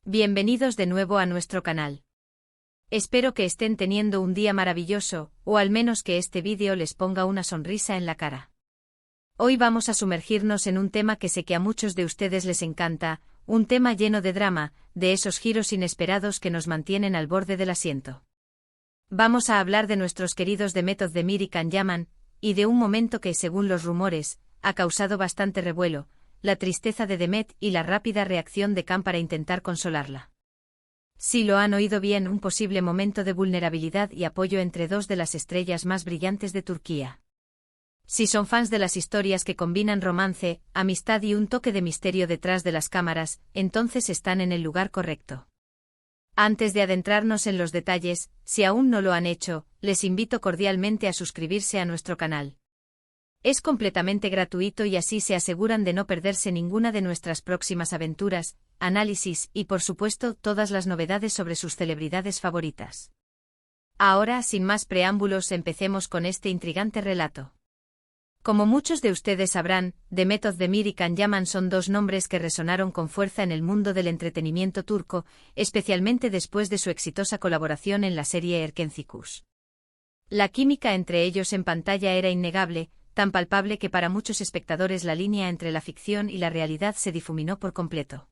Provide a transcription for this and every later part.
Bienvenidos de nuevo a nuestro canal. Espero que estén teniendo un día maravilloso, o al menos que este vídeo les ponga una sonrisa en la cara. Hoy vamos a sumergirnos en un tema que sé que a muchos de ustedes les encanta, un tema lleno de drama, de esos giros inesperados que nos mantienen al borde del asiento. Vamos a hablar de nuestros queridos Demet Özdemir y Can Yaman, y de un momento que, según los rumores, ha causado bastante revuelo, la tristeza de Demet y la rápida reacción de Can para intentar consolarla. Sí, lo han oído bien, un posible momento de vulnerabilidad y apoyo entre dos de las estrellas más brillantes de Turquía. Si son fans de las historias que combinan romance, amistad y un toque de misterio detrás de las cámaras, entonces están en el lugar correcto. Antes de adentrarnos en los detalles, si aún no lo han hecho, les invito cordialmente a suscribirse a nuestro canal. Es completamente gratuito y así se aseguran de no perderse ninguna de nuestras próximas aventuras, análisis y, por supuesto, todas las novedades sobre sus celebridades favoritas. Ahora, sin más preámbulos, empecemos con este intrigante relato. Como muchos de ustedes sabrán, Demet Özdemir y Can Yaman son dos nombres que resonaron con fuerza en el mundo del entretenimiento turco, especialmente después de su exitosa colaboración en la serie Erkenci. La química entre ellos en pantalla era innegable, tan palpable que para muchos espectadores la línea entre la ficción y la realidad se difuminó por completo.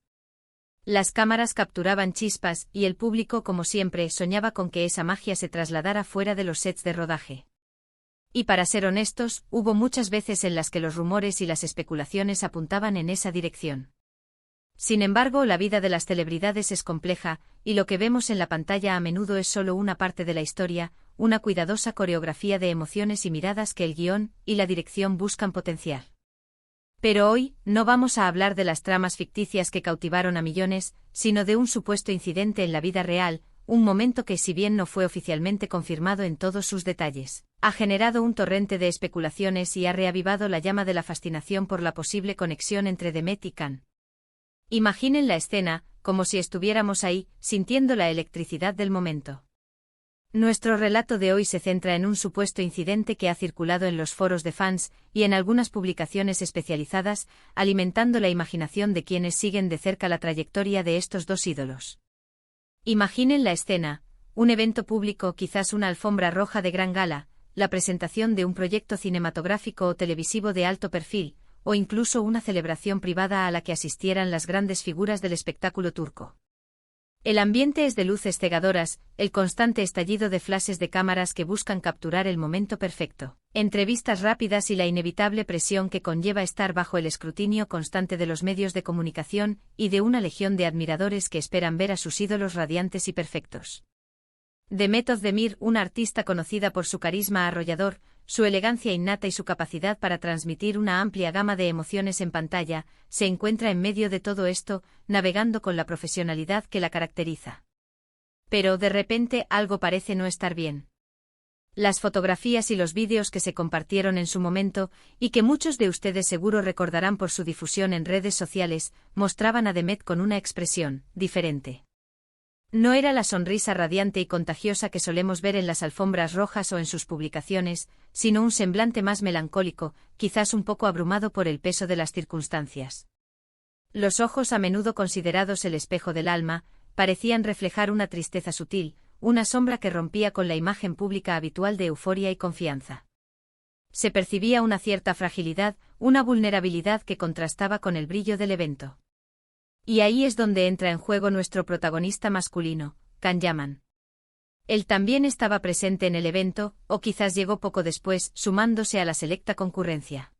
Las cámaras capturaban chispas y el público, como siempre, soñaba con que esa magia se trasladara fuera de los sets de rodaje. Y para ser honestos, hubo muchas veces en las que los rumores y las especulaciones apuntaban en esa dirección. Sin embargo, la vida de las celebridades es compleja, y lo que vemos en la pantalla a menudo es solo una parte de la historia, una cuidadosa coreografía de emociones y miradas que el guión y la dirección buscan potenciar. Pero hoy, no vamos a hablar de las tramas ficticias que cautivaron a millones, sino de un supuesto incidente en la vida real, un momento que, si bien no fue oficialmente confirmado en todos sus detalles, ha generado un torrente de especulaciones y ha reavivado la llama de la fascinación por la posible conexión entre Demet y Can. Imaginen la escena, como si estuviéramos ahí, sintiendo la electricidad del momento. Nuestro relato de hoy se centra en un supuesto incidente que ha circulado en los foros de fans y en algunas publicaciones especializadas, alimentando la imaginación de quienes siguen de cerca la trayectoria de estos dos ídolos. Imaginen la escena, un evento público, quizás una alfombra roja de gran gala, la presentación de un proyecto cinematográfico o televisivo de alto perfil, o incluso una celebración privada a la que asistieran las grandes figuras del espectáculo turco. El ambiente es de luces cegadoras, el constante estallido de flashes de cámaras que buscan capturar el momento perfecto, entrevistas rápidas y la inevitable presión que conlleva estar bajo el escrutinio constante de los medios de comunicación y de una legión de admiradores que esperan ver a sus ídolos radiantes y perfectos. Demet Özdemir, una artista conocida por su carisma arrollador, su elegancia innata y su capacidad para transmitir una amplia gama de emociones en pantalla, se encuentra en medio de todo esto, navegando con la profesionalidad que la caracteriza. Pero de repente algo parece no estar bien. Las fotografías y los vídeos que se compartieron en su momento, y que muchos de ustedes seguro recordarán por su difusión en redes sociales, mostraban a Demet con una expresión diferente. No era la sonrisa radiante y contagiosa que solemos ver en las alfombras rojas o en sus publicaciones, sino un semblante más melancólico, quizás un poco abrumado por el peso de las circunstancias. Los ojos, a menudo considerados el espejo del alma, parecían reflejar una tristeza sutil, una sombra que rompía con la imagen pública habitual de euforia y confianza. Se percibía una cierta fragilidad, una vulnerabilidad que contrastaba con el brillo del evento. Y ahí es donde entra en juego nuestro protagonista masculino, Can Yaman. Él también estaba presente en el evento, o quizás llegó poco después, sumándose a la selecta concurrencia.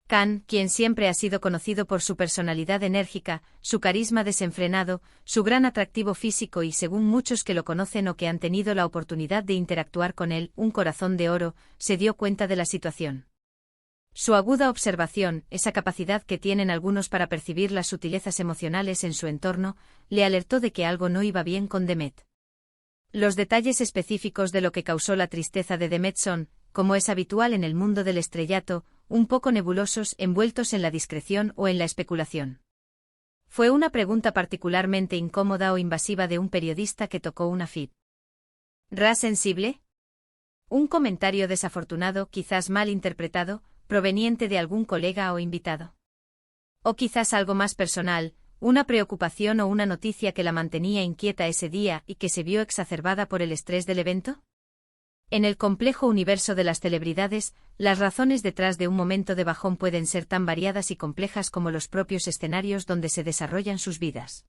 Can, quien siempre ha sido conocido por su personalidad enérgica, su carisma desenfrenado, su gran atractivo físico y, según muchos que lo conocen o que han tenido la oportunidad de interactuar con él, un corazón de oro, se dio cuenta de la situación. Su aguda observación, esa capacidad que tienen algunos para percibir las sutilezas emocionales en su entorno, le alertó de que algo no iba bien con Demet. Los detalles específicos de lo que causó la tristeza de Demet son, como es habitual en el mundo del estrellato, un poco nebulosos, envueltos en la discreción o en la especulación. Fue una pregunta particularmente incómoda o invasiva de un periodista que tocó una fibra sensible. Un comentario desafortunado, quizás mal interpretado, proveniente de algún colega o invitado. O quizás algo más personal, una preocupación o una noticia que la mantenía inquieta ese día y que se vio exacerbada por el estrés del evento? En el complejo universo de las celebridades, las razones detrás de un momento de bajón pueden ser tan variadas y complejas como los propios escenarios donde se desarrollan sus vidas.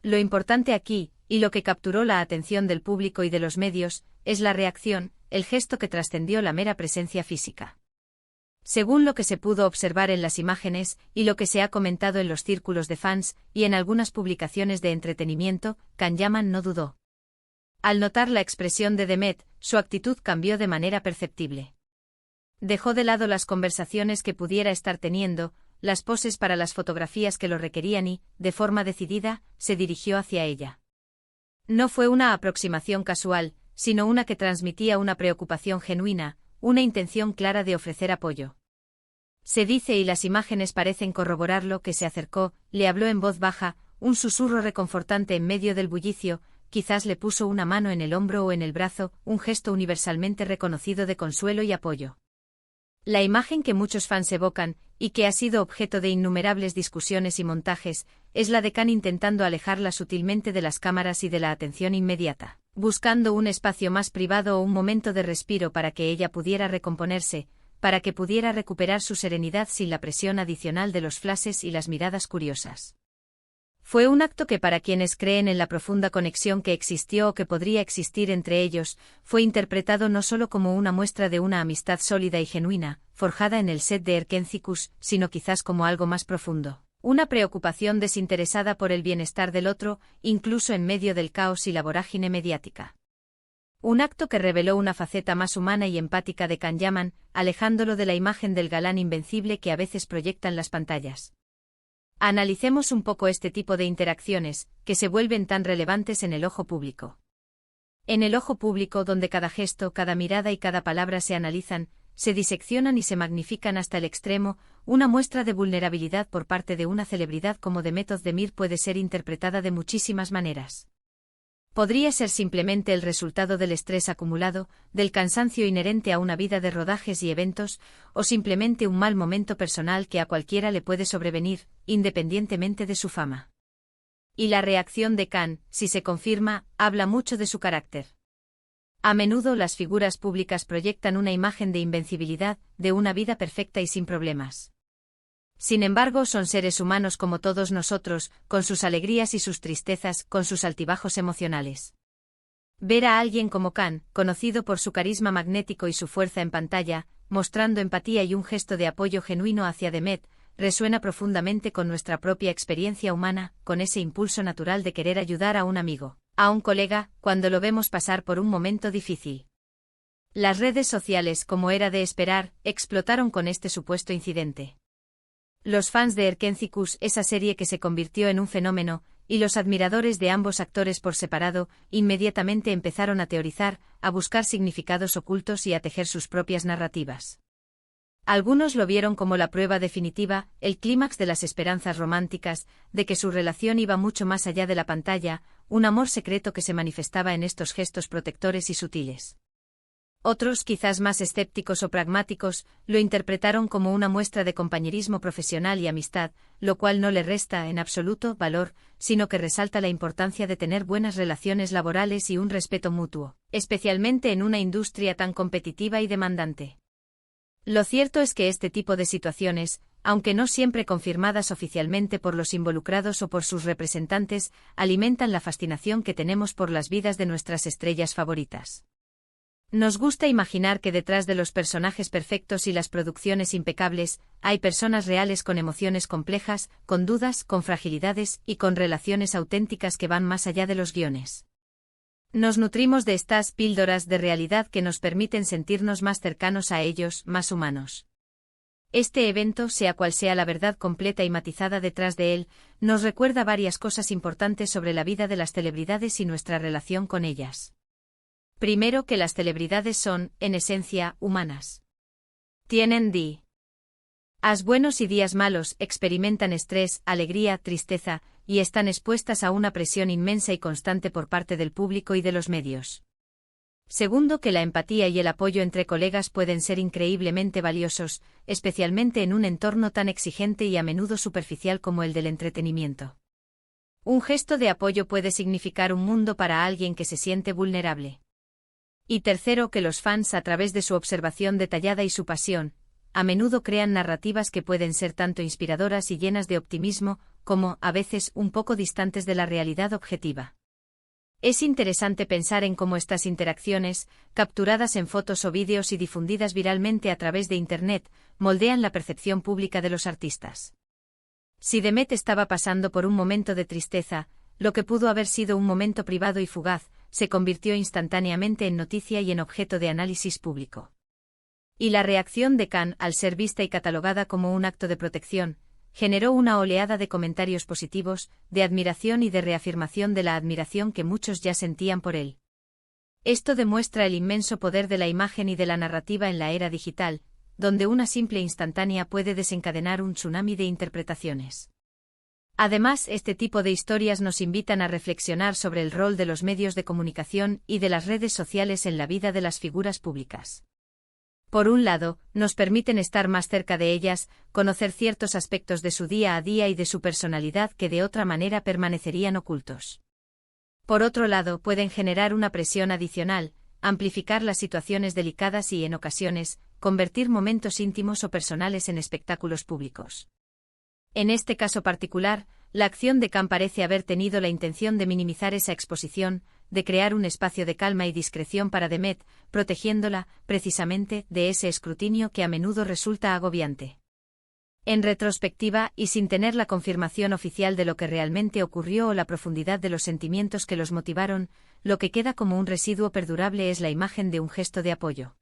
Lo importante aquí, y lo que capturó la atención del público y de los medios, es la reacción, el gesto que trascendió la mera presencia física. Según lo que se pudo observar en las imágenes, y lo que se ha comentado en los círculos de fans, y en algunas publicaciones de entretenimiento, Can Yaman no dudó. Al notar la expresión de Demet, su actitud cambió de manera perceptible. Dejó de lado las conversaciones que pudiera estar teniendo, las poses para las fotografías que lo requerían y, de forma decidida, se dirigió hacia ella. No fue una aproximación casual, sino una que transmitía una preocupación genuina, una intención clara de ofrecer apoyo. Se dice y las imágenes parecen corroborarlo que se acercó, le habló en voz baja, un susurro reconfortante en medio del bullicio, quizás le puso una mano en el hombro o en el brazo, un gesto universalmente reconocido de consuelo y apoyo. La imagen que muchos fans evocan, y que ha sido objeto de innumerables discusiones y montajes, es la de Can intentando alejarla sutilmente de las cámaras y de la atención inmediata, buscando un espacio más privado o un momento de respiro para que ella pudiera recomponerse, para que pudiera recuperar su serenidad sin la presión adicional de los flashes y las miradas curiosas. Fue un acto que para quienes creen en la profunda conexión que existió o que podría existir entre ellos, fue interpretado no solo como una muestra de una amistad sólida y genuina, forjada en el set de Erkencikus, sino quizás como algo más profundo, una preocupación desinteresada por el bienestar del otro, incluso en medio del caos y la vorágine mediática. Un acto que reveló una faceta más humana y empática de Can Yaman, alejándolo de la imagen del galán invencible que a veces proyectan las pantallas. Analicemos un poco este tipo de interacciones, que se vuelven tan relevantes en el ojo público. En el ojo público, donde cada gesto, cada mirada y cada palabra se analizan, se diseccionan y se magnifican hasta el extremo, una muestra de vulnerabilidad por parte de una celebridad como Demet Özdemir puede ser interpretada de muchísimas maneras. Podría ser simplemente el resultado del estrés acumulado, del cansancio inherente a una vida de rodajes y eventos, o simplemente un mal momento personal que a cualquiera le puede sobrevenir, independientemente de su fama. Y la reacción de Can, si se confirma, habla mucho de su carácter. A menudo las figuras públicas proyectan una imagen de invencibilidad, de una vida perfecta y sin problemas. Sin embargo, son seres humanos como todos nosotros, con sus alegrías y sus tristezas, con sus altibajos emocionales. Ver a alguien como Can, conocido por su carisma magnético y su fuerza en pantalla, mostrando empatía y un gesto de apoyo genuino hacia Demet, resuena profundamente con nuestra propia experiencia humana, con ese impulso natural de querer ayudar a un amigo, a un colega, cuando lo vemos pasar por un momento difícil. Las redes sociales, como era de esperar, explotaron con este supuesto incidente. Los fans de Erkencikus, esa serie que se convirtió en un fenómeno, y los admiradores de ambos actores por separado, inmediatamente empezaron a teorizar, a buscar significados ocultos y a tejer sus propias narrativas. Algunos lo vieron como la prueba definitiva, el clímax de las esperanzas románticas, de que su relación iba mucho más allá de la pantalla, un amor secreto que se manifestaba en estos gestos protectores y sutiles. Otros, quizás más escépticos o pragmáticos, lo interpretaron como una muestra de compañerismo profesional y amistad, lo cual no le resta en absoluto valor, sino que resalta la importancia de tener buenas relaciones laborales y un respeto mutuo, especialmente en una industria tan competitiva y demandante. Lo cierto es que este tipo de situaciones, aunque no siempre confirmadas oficialmente por los involucrados o por sus representantes, alimentan la fascinación que tenemos por las vidas de nuestras estrellas favoritas. Nos gusta imaginar que detrás de los personajes perfectos y las producciones impecables, hay personas reales con emociones complejas, con dudas, con fragilidades y con relaciones auténticas que van más allá de los guiones. Nos nutrimos de estas píldoras de realidad que nos permiten sentirnos más cercanos a ellos, más humanos. Este evento, sea cual sea la verdad completa y matizada detrás de él, nos recuerda varias cosas importantes sobre la vida de las celebridades y nuestra relación con ellas. Primero, que las celebridades son, en esencia, humanas. Tienen días buenos y días malos, experimentan estrés, alegría, tristeza, y están expuestas a una presión inmensa y constante por parte del público y de los medios. Segundo, que la empatía y el apoyo entre colegas pueden ser increíblemente valiosos, especialmente en un entorno tan exigente y a menudo superficial como el del entretenimiento. Un gesto de apoyo puede significar un mundo para alguien que se siente vulnerable. Y tercero, que los fans, a través de su observación detallada y su pasión, a menudo crean narrativas que pueden ser tanto inspiradoras y llenas de optimismo, como, a veces, un poco distantes de la realidad objetiva. Es interesante pensar en cómo estas interacciones, capturadas en fotos o vídeos y difundidas viralmente a través de Internet, moldean la percepción pública de los artistas. Si Demet estaba pasando por un momento de tristeza, lo que pudo haber sido un momento privado y fugaz, se convirtió instantáneamente en noticia y en objeto de análisis público. Y la reacción de Khan, al ser vista y catalogada como un acto de protección, generó una oleada de comentarios positivos, de admiración y de reafirmación de la admiración que muchos ya sentían por él. Esto demuestra el inmenso poder de la imagen y de la narrativa en la era digital, donde una simple instantánea puede desencadenar un tsunami de interpretaciones. Además, este tipo de historias nos invitan a reflexionar sobre el rol de los medios de comunicación y de las redes sociales en la vida de las figuras públicas. Por un lado, nos permiten estar más cerca de ellas, conocer ciertos aspectos de su día a día y de su personalidad que de otra manera permanecerían ocultos. Por otro lado, pueden generar una presión adicional, amplificar las situaciones delicadas y, en ocasiones, convertir momentos íntimos o personales en espectáculos públicos. En este caso particular, la acción de Khan parece haber tenido la intención de minimizar esa exposición, de crear un espacio de calma y discreción para Demet, protegiéndola, precisamente, de ese escrutinio que a menudo resulta agobiante. En retrospectiva, y sin tener la confirmación oficial de lo que realmente ocurrió o la profundidad de los sentimientos que los motivaron, lo que queda como un residuo perdurable es la imagen de un gesto de apoyo.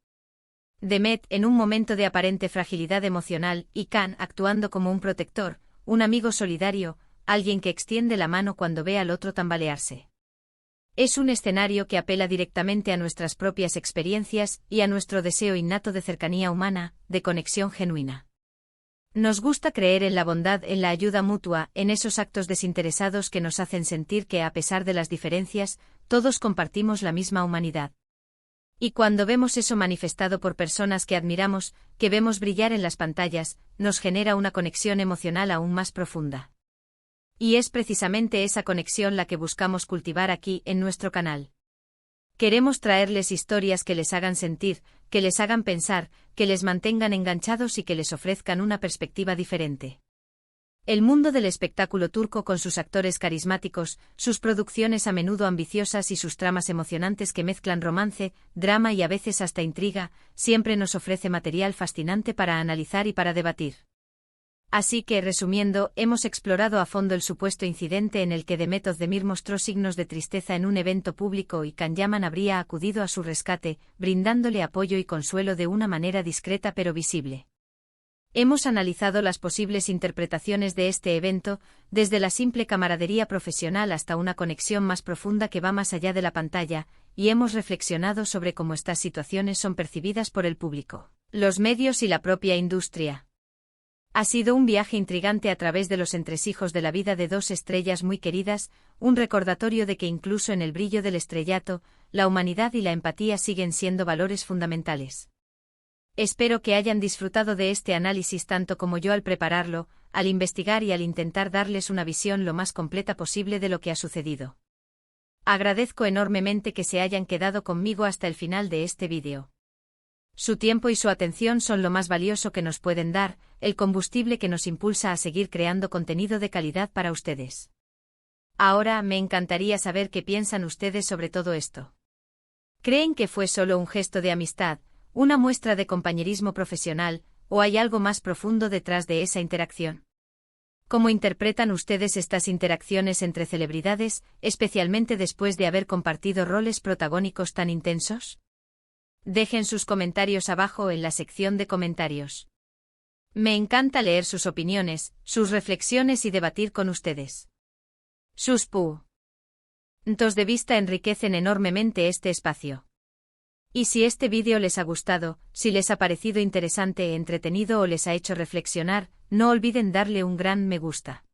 Demet, en un momento de aparente fragilidad emocional, y Khan actuando como un protector, un amigo solidario, alguien que extiende la mano cuando ve al otro tambalearse. Es un escenario que apela directamente a nuestras propias experiencias y a nuestro deseo innato de cercanía humana, de conexión genuina. Nos gusta creer en la bondad, en la ayuda mutua, en esos actos desinteresados que nos hacen sentir que, a pesar de las diferencias, todos compartimos la misma humanidad. Y cuando vemos eso manifestado por personas que admiramos, que vemos brillar en las pantallas, nos genera una conexión emocional aún más profunda. Y es precisamente esa conexión la que buscamos cultivar aquí, en nuestro canal. Queremos traerles historias que les hagan sentir, que les hagan pensar, que les mantengan enganchados y que les ofrezcan una perspectiva diferente. El mundo del espectáculo turco, con sus actores carismáticos, sus producciones a menudo ambiciosas y sus tramas emocionantes que mezclan romance, drama y a veces hasta intriga, siempre nos ofrece material fascinante para analizar y para debatir. Así que, resumiendo, hemos explorado a fondo el supuesto incidente en el que Demet Özdemir mostró signos de tristeza en un evento público y Can Yaman habría acudido a su rescate, brindándole apoyo y consuelo de una manera discreta pero visible. Hemos analizado las posibles interpretaciones de este evento, desde la simple camaradería profesional hasta una conexión más profunda que va más allá de la pantalla, y hemos reflexionado sobre cómo estas situaciones son percibidas por el público, los medios y la propia industria. Ha sido un viaje intrigante a través de los entresijos de la vida de dos estrellas muy queridas, un recordatorio de que incluso en el brillo del estrellato, la humanidad y la empatía siguen siendo valores fundamentales. Espero que hayan disfrutado de este análisis tanto como yo al prepararlo, al investigar y al intentar darles una visión lo más completa posible de lo que ha sucedido. Agradezco enormemente que se hayan quedado conmigo hasta el final de este vídeo. Su tiempo y su atención son lo más valioso que nos pueden dar, el combustible que nos impulsa a seguir creando contenido de calidad para ustedes. Ahora, me encantaría saber qué piensan ustedes sobre todo esto. ¿Creen que fue solo un gesto de amistad, una muestra de compañerismo profesional, o hay algo más profundo detrás de esa interacción? ¿Cómo interpretan ustedes estas interacciones entre celebridades, especialmente después de haber compartido roles protagónicos tan intensos? Dejen sus comentarios abajo en la sección de comentarios. Me encanta leer sus opiniones, sus reflexiones y debatir con ustedes. Sus puntos de vista enriquecen enormemente este espacio. Y si este vídeo les ha gustado, si les ha parecido interesante, entretenido o les ha hecho reflexionar, no olviden darle un gran me gusta.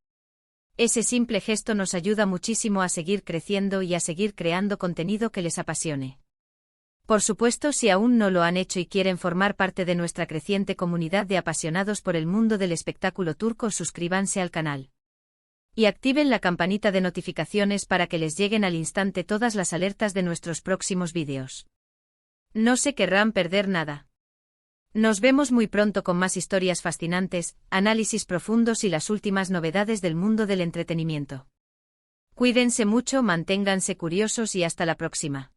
Ese simple gesto nos ayuda muchísimo a seguir creciendo y a seguir creando contenido que les apasione. Por supuesto, si aún no lo han hecho y quieren formar parte de nuestra creciente comunidad de apasionados por el mundo del espectáculo turco, suscríbanse al canal. Y activen la campanita de notificaciones para que les lleguen al instante todas las alertas de nuestros próximos vídeos. No se querrán perder nada. Nos vemos muy pronto con más historias fascinantes, análisis profundos y las últimas novedades del mundo del entretenimiento. Cuídense mucho, manténganse curiosos y hasta la próxima.